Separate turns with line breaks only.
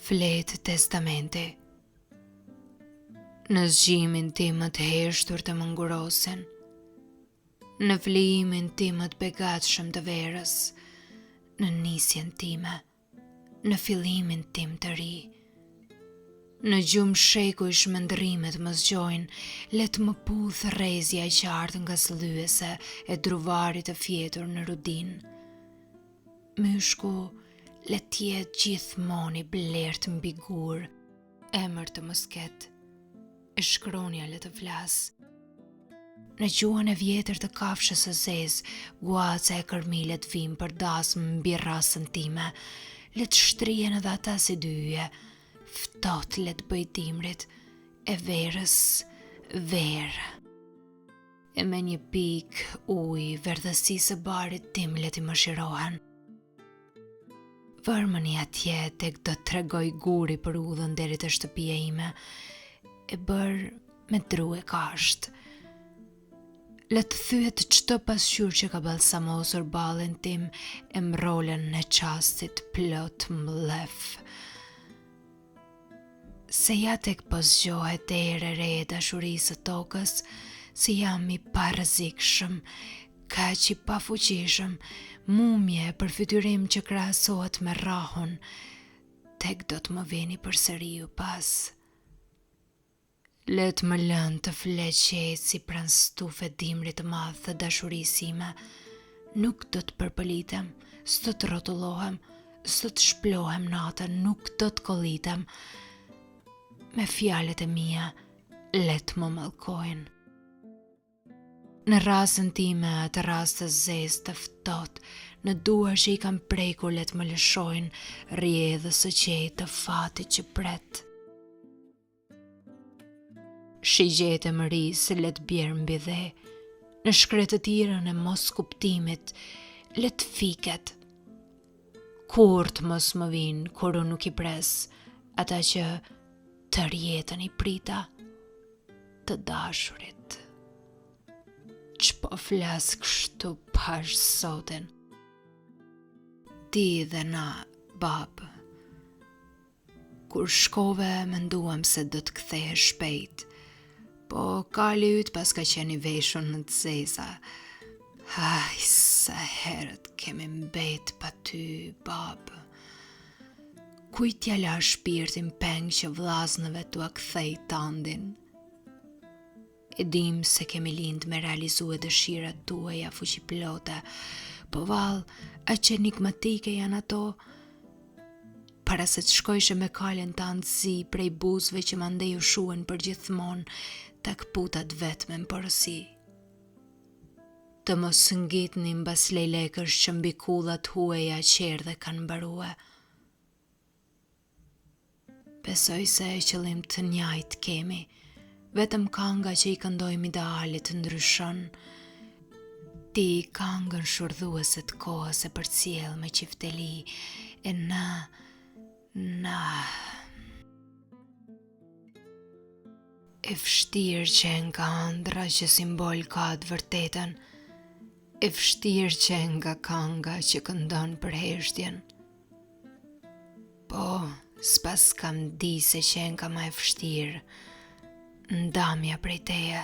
Flet testamenti. Në zgjimin tim të heshtur të më ngurosin, në flijimin tim të begatshëm të verës, në nisjen time, në fillimin tim të ri, në gjumë sheku i shmendrimet më zgjojnë, let më puth rrezja e qartë nga slyese e druvarit të fjetur në rudin. Myshku let jetë gjithmonë i blert mbi gur, emër të mosket, e shkronja le të flas. Në gjuhën e vjetër të kafshës së zezë, guaca e kërmilet vim për dasmë mbi rasën time, let shtrihen edhe ata si dy yje, ftohtë let bëj dimrit, e verës verë. E me një pikë ujë, verdhësisë së barit tim let i mëshirohen. Vërmëni atje tek do tregoj guri për udhën deri te shtëpia ime, e bërë me dru e kasht. Le të thyet çdo pasqyrë që ka balsamosur ballin tim e mrolën në çastit plot mlef. Se ja tek po zgjohet erë e re e dashurisë së tokës, si jam i parrezikshëm, kaq i pafuqishëm, mumje për fytyrim që krahasohet me rrahun, tek do të më vini përsëri ju pas. Let më lënë të fleqet si pran stufe dimrit të madh të dashurisë ime. Nuk do të përpëlitem, s'do të rrotullohem, s'do të shplohem natën, nuk do të kollitem. Me fjalët e mia, let më mallkojnë. Në rasën time atë rast të zezë të ftohtë, në duar që i kam prekur let më lëshojnë rrjedhës së qetë të fatit që pret. Shigjet e mërisë let bjerë mbi dhe, në shkretëtirën e mos kuptimit let fiket. Kur të mos më vinë kur unë nuk i pres, ata që të rjetën i prita, të dashurit. Ç'po flas kështu pash sotin? Ti dhe na, bab. Kur shkove menduam se do të kthehesh shpejt, po kali yt pas ka qenë i veshur në të zeza. Aj, sa herët kemi mbet pa ty, bab. Kujt t'ja la shpirtin peng që vllaznëve t'ua kthej tandin? E dim se kemi lind me realizue dëshirat tuaja fuqiplote, po vallë, aq enigmatike janë ato. Para se të shkojshe me kalën të anësi prej buzëve që mandej u shuen për gjithmonë, tak putat vetme në porosi. Të mos ngitni mbas lejlekësh që mbi kullat huaja qerdhe kanë mbarue. Besoj se e qëllim të njëjtë kemi, vetëm kanga që i këndojmë idealit ndryshon. Ti kangën shurdhuese të kohës e përcjell me qifteli, e na e vështirë që nga ëndra që simbol ka të vërtetën, e vështirë që nga kanga që këndon për heshtjen. Po, s'pas kam di se që nga ma e vështirë, ndamja prej teje.